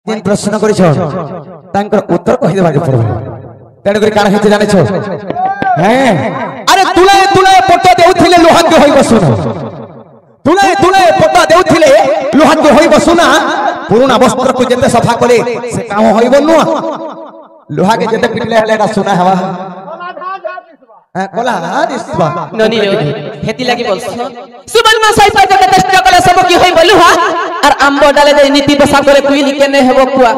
दिन प्रश्न करिछ तांकर उत्तर कहि देबा के पड़बो तेन करी काना हेते जाने छ हैं अरे तुले तुले पट्टा देउथिले लोहान के होई बसुना तुले तुले पट्टा देउथिले लोहान के होई बसुना पुराना वस्त्र को जते सफा करे से काम होई बनु लोहा के जते पिटले हलेगा सुना हवा कोला दिसबा ननी हेती लागि बोलछ सुबन मा साइ पाइ जते चेष्टा कले सब की होई बोलु हा और आंबो डाले दे नीति बसा करे कुइली केने हेबो कुआ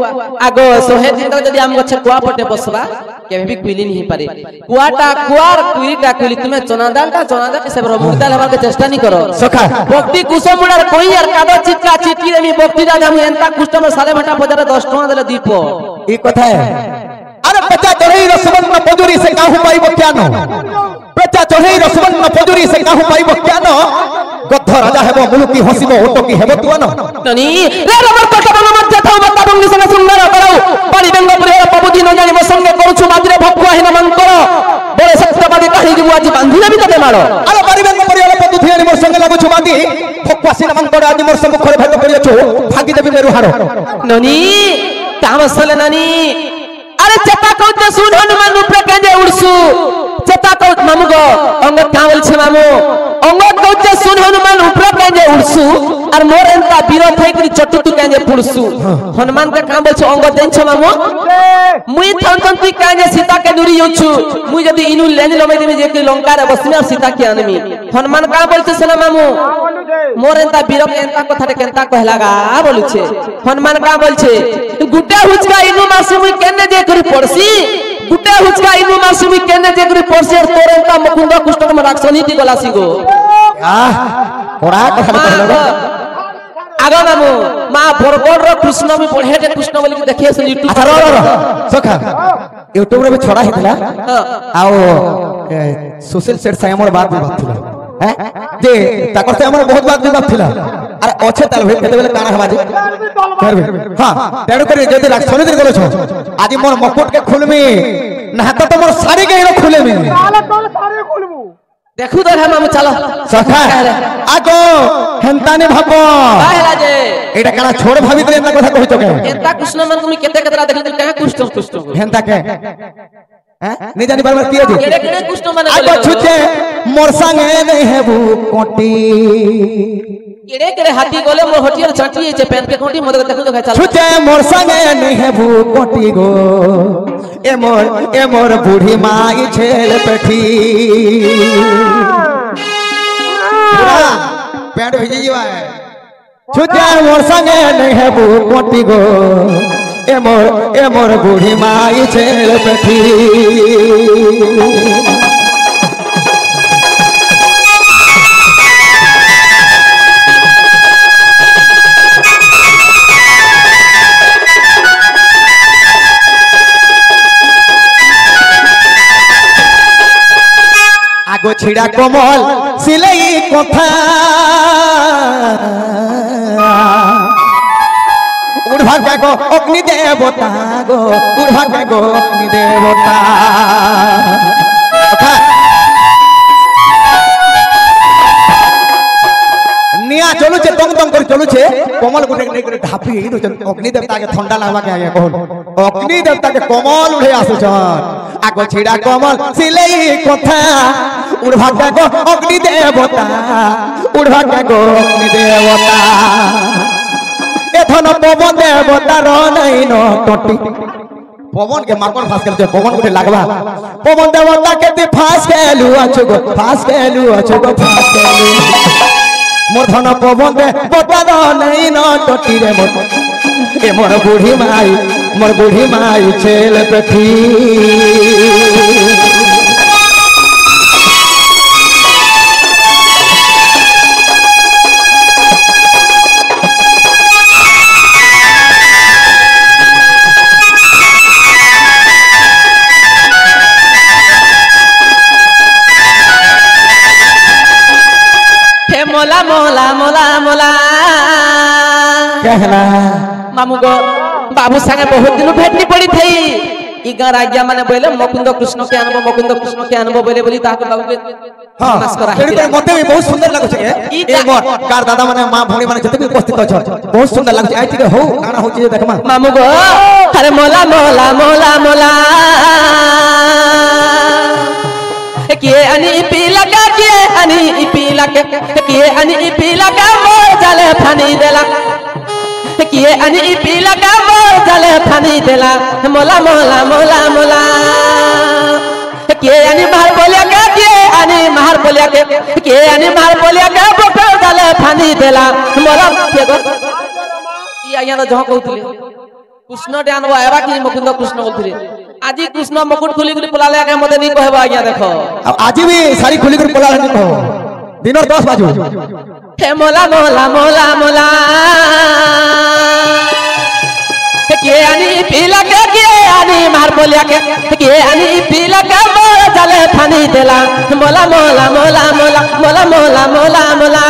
आगो सोहे दिन जदी आम गछ कुआ पटे बसबा केबे भी कुइली नहीं पारे कुआटा कुआर कुइलीटा कुइली तुमे चनादालटा चनादा से मुर्दा लेबार के चेष्टा नहीं करो सखा भक्ति कुसमुडार कोई यार कादो चिटका चिटकी देमी भक्ति दादा हम एंता कस्टमर साले भटा बजार 10 टका देले दीपो ई कथा है अरे बच्चा चढ़ई रसवन न पजुरी से काहू पाइबो क्यानो बच्चा चढ़ई रसवन न पजुरी से काहू पाइबो क्यानो गद्ध राजा हेबो मुलुकी हसिबो ओटो की हेबो तुआनो ननी रे रबर कटबन मध्य थाउ मत्ता बंगी संग सुंदर कराउ पानी बेंग प्रिय पबुदी न जानि संगे करूछु माद्रे भक्वा हिन मन करो बड़े सत्यवादी कहि दिबु आज बांधिले भी तते मारो अरे पानी बेंग प्रिय पबुदी न मोर संगे लागुछु बांधी भक्वा सिन मन करो आज मोर सम्मुखरे भेट करियछु भागी देबी मेरु हारो ननी तामसले ननी अरे चता कहते सुन हनुमान रूप केंजे उड़सु चता कहत मामू गो अंग कावल छे मामू अंग कहते सुन हनुमान रूप केंजे उड़सु और मोर एंता बीरो थई कि चट्टू तू केंजे पुड़सु हनुमान के काम बोल छ अंग देन छ मामू मुई थन तू केंजे सीता के दूरी योछु मुई जदी इनु लेन लमे देमी जे कि लंका रे बसमे सीता के आनमी हनुमान का बोल छ सुना मामू मोर एंता बीरो के एंता कथा रे केंता कहलागा बोलु छे हनुमान का बोल छे गुड्डा हुचका इनु मासु मुई केने जे करी पड़सी गुड्डा हुचका इनु मासु मुई केने जे करी पड़सी और तोर एंता मुकुंद कुष्ठ में राक्षसी ती गलासी गो कोरा कथा कहलो आगा मामू मां बरगड़ रो कृष्ण भी बढ़े जे कृष्ण बोली देखिए से यूट्यूब सखा यूट्यूब रे भी छोड़ा हितला आओ सोशल सेट से हमर बात भी बात हैं जे ताकर से हमर बहुत बात भी बात थिला अरे ओछे ताल भेट केते बेले काना हवा जे करबे हां तेडो करे जदी राक्षसी दिन गलो छ आज मोर मकुट के खुलमी ना तो मोर साड़ी के रो खुलेमी साले तोर साड़ी खुलबू देखु तो हम चलो सखा आगो हेंताने भाबो काहेला जे एटा काना छोड़ भाभी तो एंता कथा कहि तो के एंता कृष्ण मन तुम केते केतरा देखि तू कहां कुष्ठ हेंता के हैं नहीं जानी बार किए जे केड़े केड़े कृष्ण मन आगो छुचे मोर संगे नहीं हेबू कोटी केड़े केड़े हाथी गोले मोर हटियर छाटी छे पेन के कोटी मद देखु तो चल छुचे मोर संगे नहीं हेबू कोटी गो ए मोर बूढ़ी माई छेल पेठी पूरा पेट भेजी जीवा है छुचे मोर संगे नहीं हेबू कोटी गो ए मोर बूढ़ी माई छेल पेठी आगो छिड़ा कोमल सिलाई कथा उड़भाग गो अग्नि देवता गो उड़भाग गो अग्नि देवता निया चलु छे दंग दंग कर चलु छे कोमल गुटे नै करे ढापी हिनु छन अग्नि देवता के ठंडा लागबा के आगे कोन अग्नि देवता के कोमल उड़े आसु छन आगो छिड़ा कोमल सिलाई कथा उड़भाग गो अग्नि देवता उड़भाग गो अग्नि देवता ए धन पवन देवता रो नै न टटी पवन के माकड़ फास के पवन गुटे लागबा पवन देवता के ती फास केलु अछु गो फास केलु अछु गो फास केलु मोर धन पवन दे बता नहीं न टटी रे मोर ए मोर बूढ़ी माई छेल पेठी मोला मोला मोला मोला कहना मामू गो बाबू संगे बहुत दिन भेटनी पड़ी थई इ गार आज्ञा माने बोले मुकुंद कृष्ण के अनुभव बोले बोली ताके बाबू के हां नमस्कार करा तेरे को मते भी बहुत सुंदर लागो छे ए मोर कार दादा माने मां भौणी माने जते भी उपस्थित छ बहुत सुंदर लागो छे आई तिके हो गाना होची देखमा मामू गो अरे मोला मोला मोला मोला के अनि पीला का के अनि पीला के अनि पीला का मोर जले फानी देला के अनि पीला का मोर जले फानी देला मोला मोला मोला मोला के अनि मार बोलिया के अनि मार बोलिया के अनि मार बोलिया के बोटो जले फानी देला मोला के गो ई आया न जह कहउतले कृष्ण टे आनबो आबा कि मुकुंद कृष्ण बोलथिले आजी कृष्ण मुकुट खुली खुली पला ले मते नहीं कहबो आज्ञा देखो आज भी सारी खुली कर पला नहीं कहो दिन और 10 बाजू हे मोला मोला मोला मोला के अनि पीला के अनि मार बोलिया के अनि पीला के मोर जले फानी देला मोला मोला मोला मोला मोला मोला मोला मोला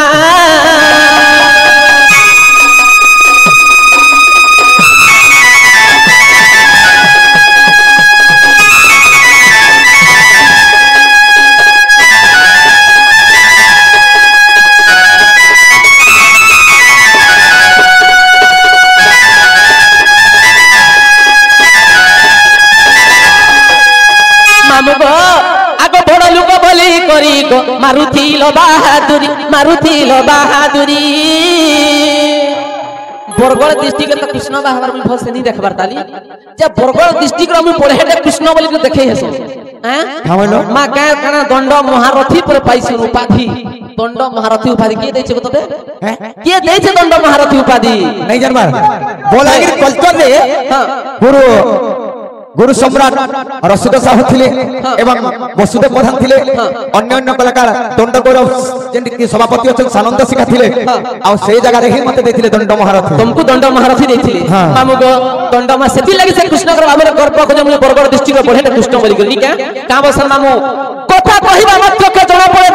मारुथी लो बहादुरी बरगड़ डिस्ट्रिक्ट त कृष्ण बाहर में भसे नहीं देखबार ताली जब बरगड़ डिस्ट्रिक्ट में पड़े हे कृष्ण बोली के देखे हेसो हैं हावलो मा गाय काना दंड महारथी पर पाइसी उपाधि दंड महारथी उपाधि के दै छै बतबे हैं के दै छै दंड महारथी उपाधि नहीं जानबार बोलागिर कल्चर रे गुरु गुरु सम्राट रसिद साहू थिले एवं वसुदेव प्रधान थिले अन्य अन्य कलाकार दंड गौरव जेंति कि सभापति अछन सानंद शिखा थिले आ से जगह रे ही मते देथिले दंड महारथी तुमको दंड महारथी देथिले मामू गो दंड मा सेति लागि से कृष्ण कर बाबरे गर्भ को जे बरगड़ डिस्ट्रिक्ट रे पढ़े कृष्ण बोली गली क्या का बसन मामू कथा कहिबा मात्र के जणा पड़े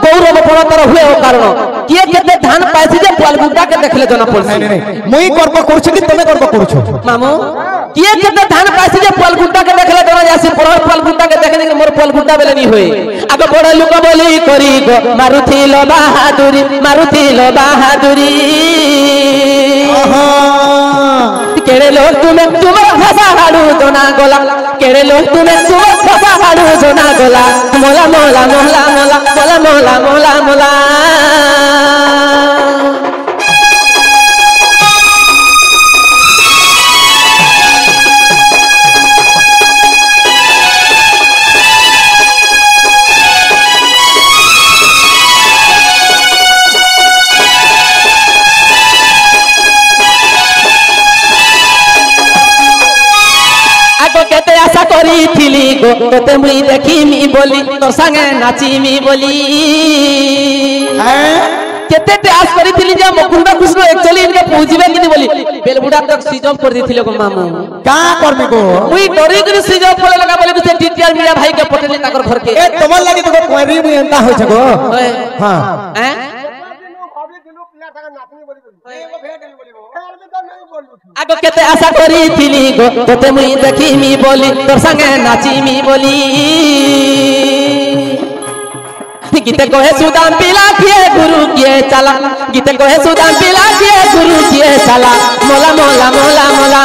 गौरव पड़तर हुए ओ कारण किए केते धान पाइछि जे पालगुटा के देखले जणा पड़छि नहीं नहीं मुई गर्व करछु कि तमे गर्व करछु मामू किए केते धान पाइछि जे पालगुटा के देखले जणा जासी पड़ल पालगुटा के देखने के मोर पालगुटा बेले नहीं होए आगे बड़ लोक बोली करी गो मारुथी लो बहादुरी केड़े लोग तुम भाषा हाडू जोना गोला केड़े लोग तुम भाषा हाडू जोना गोला मोला मोला मोला मोला मोला मोला मोला मोला तोते मुई देखीमी बोली तोर संगे नाचीमी बोली केते आस करी थिली जे मुकुंद कृष्ण एक्चुअली इनके पूजिबे कि बोली बेलबुडा तक सीज ऑफ कर दिथिले को मामू का करमे को मुई डरी करी सीज ऑफ करे लगा बोले से टीटीआर मीडिया भाई के पटेली ताकर घर के ए तमल लागि तो कोरी मुई एंता होय छगो हां हैं आगो केते आशा करी थिली गो तोते मुई देखीमी बोली तोर संगे नाचीमी बोली गीते कहे सुदाम पिला किए गुरु किए चला गीते कहे सुदाम पिला किए गुरु किए चला मोला मोला मोला मोला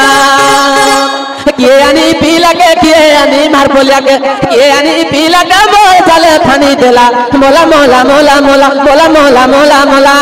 किए आनी पिला के किए आनी मार बोलिया के किए आनी पिला के मोर चले फानी देला मोला मोला मोला मोला मोला मोला मोला मोला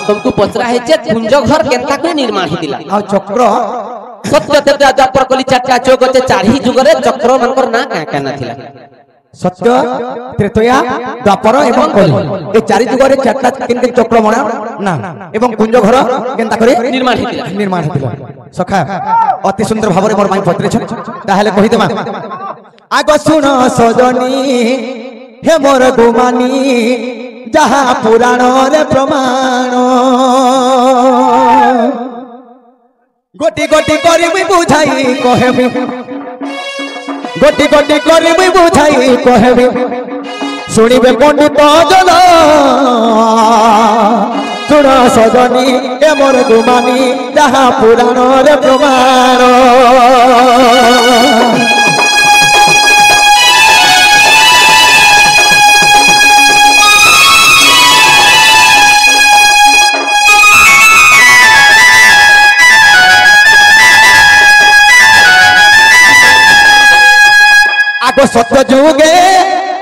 तुमको पचरा है जे कुंज घर केनता को निर्माण हिदिला आ चक्र सत्य तेता जपर कली चाचा चोक ते चाढ़ी जुगरे चक्र मनकर ना का काना थिला सत्य त्रेतया द्वापर एवं कली ए चारि जुगरे चारटा केनके चक्र बना ना एवं कुंज घर केनता करे निर्माण हिदिला सखा अति सुंदर भाबरे मोर माई पत्रे छ ताहाले कहि देमा आगो सुन सजनी हे मोर गुमानी যাহা পুরাণরে প্রমাণ গোটি গোটি করি মুই বুঝাই কহেবি গোটি গোটি করি মুই বুঝাই কহেবি শুনিবে পণ্ডিত জন শুণ সজনী এ মোর গুমানি যাহা পুরাণরে প্রমাণ আগো সত্য যুগে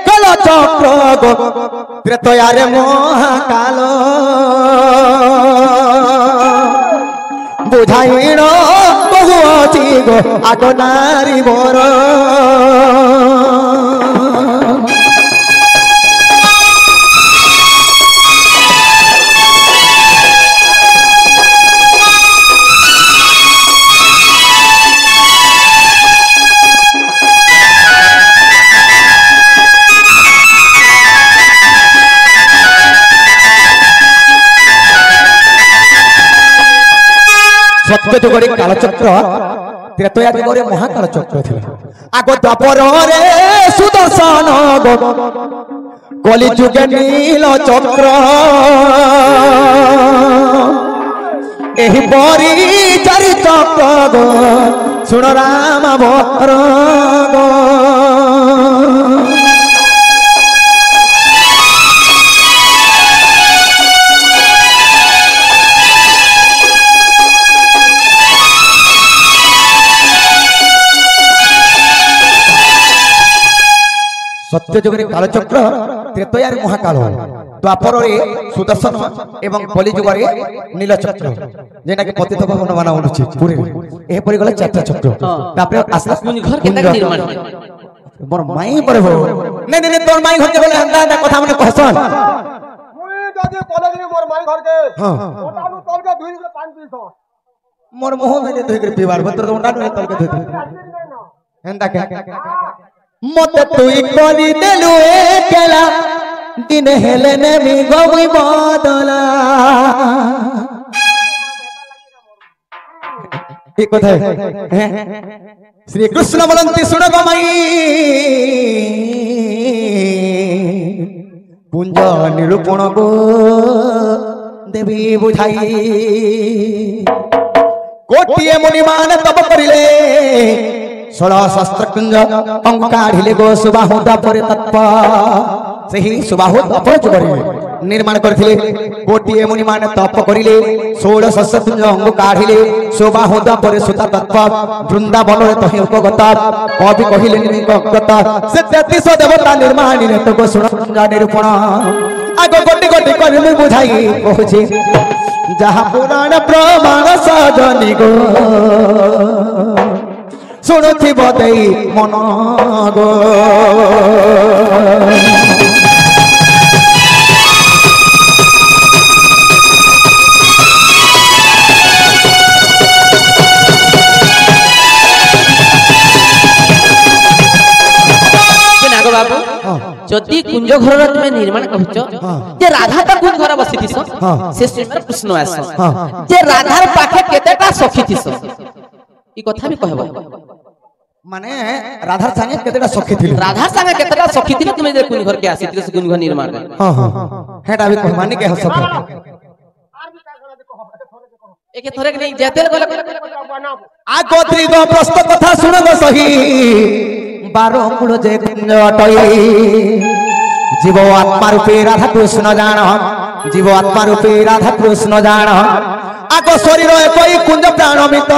কল চক্র গো ত্রেতয়ারে মহাকাল বুঝাইণ বহু অছি গো আগ নারী বর সত্য যুগরে কালচক্র ত্রেতয়া যুগরে মহাকালচক্র ছিল আগ দ্বাপরে সুদর্শন কলি যুগে নীল চক্র এই পরি চারি চক্র গো শুণ রাম ভদ্র গো সত্য যুগরে কালচক্র ত্রেতয়ার মহাকাল দ্বাপরে সুদর্শন এবং কলি যুগরে নীলচক্র যেটাকে পতিত ভবন বানা উঠছে পুরী এপরি গলে চারটা চক্র তারপরে আসলা ঘর কেটা নির্মাণ মোর মাই পরে হো নে নে তোর মাই ঘরকে বলে আন্দা কথা মনে কহসন মুই যদি বলে দিবি মোর মাই ঘরকে হ্যাঁ ওটানু তলকে ধুই দিলে পানি পিছ মোর মোহ মেনে ধুই করে পিবার ভতর তো ওটা তলকে ধুই হেন্দা কে মতে তুই করি দেলু একলা দিন হেলে নেমি গবি বদলা এই কথায় শ্রী কৃষ্ণ বলন্তি শুণ গমাই পুঞ্জ নিরূপণ গো দেবী বুঝাই কোটিয়ে মুনিমান তপ করিলে 16 শস্ত্র কুঞ্জ অঙ্গ কাঢ়িলে গো সুবাহু দ্বাপরে তৎপ সেই সুবাহু দ্বাপর যুগরে নির্মাণ করিলে কোটিয়ে মুনিমান তপ করিলে 16 শস্ত্র কুঞ্জ অঙ্গ কাঢ়িলে সুবাহু দ্বাপরে সুতা তৎপ বৃন্দাবনরে তহি উপগত কবি কহিলে নিগত সে 33 দেবতা নির্মাণিনে তো গো শুণ নিরূপণ আগ গোটি গোটি করি মুই বুঝাই কହୁছি যাহা পুরাণ প্রমাণ সজনী গো শুণুথিব দেই মন গো বাবু যদি কুঞ্জ ঘর তুমি নির্মাণ করছ যে রাধা তা কুঞ্জ ঘর বসিতিস সে সময় কৃষ্ণ আস যে রাধার পাখে কেতেটা সখী থিস এই কথা বি কহব মানে রাধার সঙ্গে কেতেটা সখী থিল রাধার সঙ্গে কেতেটা সখী থিল তুমি যে কুঞ্জ ঘর কে আসিতিস সে কুঞ্জ ঘর নির্মাণ হেটা বি কহ মানে কে হস একে থরে নেই যেতে গলে আগোত্রি গো প্রস্ত কথা শুনব সহি 12 মূল যে কুঞ্জ অটই জীব আত্মা রূপে রাধা কৃষ্ণ জান জীব আত্মা রূপে রাধা কৃষ্ণ জান আগ শরীর একই কুঞ্জ প্রাণমিত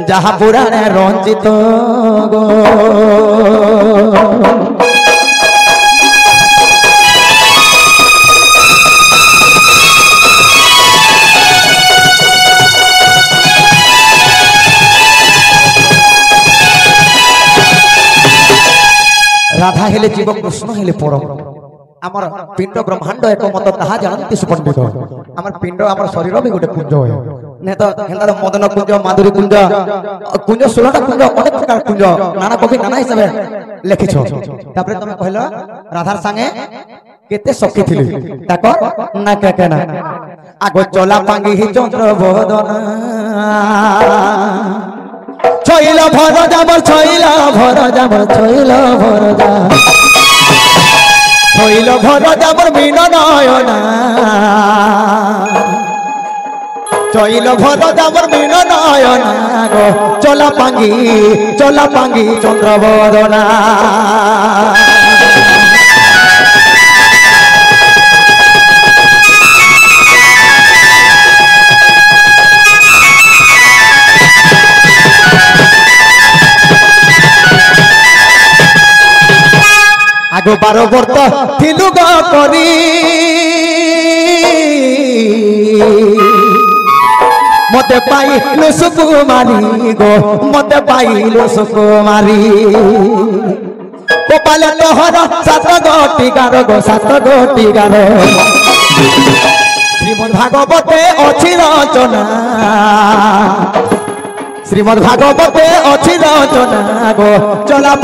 যাহা পুরাণে রঞ্জিত গো রাধা হেলে জীব কৃষ্ণ হেলে পরম আমার পিণ্ড ব্রহ্মাণ্ড এক মত তাহা জানতি সুপণ্ডিত আমার পিণ্ড আমার শরীর বি গোটে কুঞ্জ হয় নে তো হেন্দার মদন কুঞ্জ মাধুরী কুঞ্জ কুঞ্জ 16টা কুঞ্জ অনেক প্রকার কুঞ্জ নানা কবি নানা হিসাবে লেখিছ তারপরে তুমি কহিল রাধার সঙ্গে কেতে সখী থিলি তাকো না কে না আগো চলা পাঙ্গি চন্দ্র বদন ছইল ভর যাবর ছইল ভর যাবর ছইল ভর যা ছইল ভর যাবর মিন নয়না ছইল ভর যাবর মিন নয়না গো চলা পাঙ্গি চন্দ্র বদনা আগো 12 বর্ত থিলু গ করি মতে পাইলু সুকুমারি গো মতে পাইলু সুকুমারি গোপালে তোহর 7 গোটি গার গো 7 গোটি গার শ্রীমদ ভাগবতে অছি রচনা শ্রীমদ ভাগবতে অছি রচনা গো চলা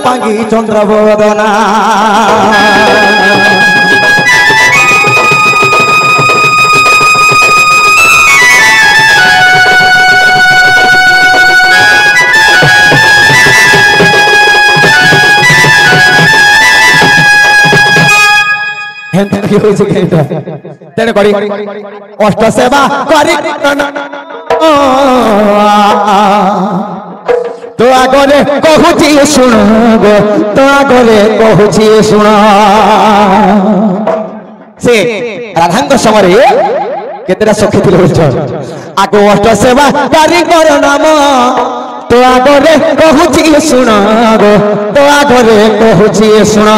পাঙ্গি চন্দ্র বদনা কি হয়েছে তেনে করি অষ্ট সেবা করি তো আগরে কহুছি শুণ গো তো আগরে কহুছি শুণ সে রাধাঙ্গ সমরে কেতেটা সখী ছিল বলছ আগ অষ্ট সেবা কারিগর নাম তো আগরে কহুছি শুণ গো তো আগরে কহুছি শুণ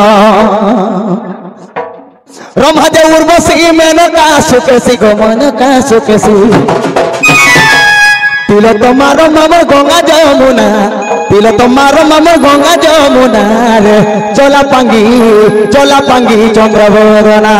রম্ভাদে উর্বশী মেনকা সুকেশী গো মেনকা সুকেশী তিল তোমার মাম গঙ্গা যমুনা তিল তোমার মাম গঙ্গা যমুনা রে চলা পাঙ্গি চন্দ্র বদনা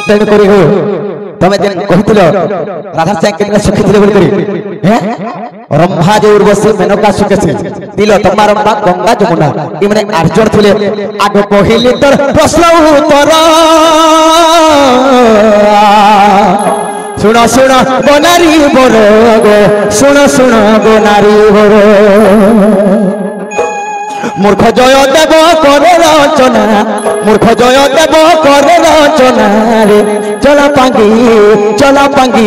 তেণু করি গো তুমি যেন কহিছিল রাধার সাথে কেতটা সখী ଥିଲେ বলি করি হ্যাঁ রম্ভা যে উর্বশী মেনকা সুকেশী তিল তোমার মা গঙ্গা যমুনা ই মানে আর্যর ଥିଲେ আগ কহিলি তোর প্রশ্ন উত্তর শুণ শুণ বনারি বড় গো শুণ বনারি বড় মূর্খ জয় দেব করে রচনা মূর্খ জয় দেব করে রচনা রে চলা পাঙ্গি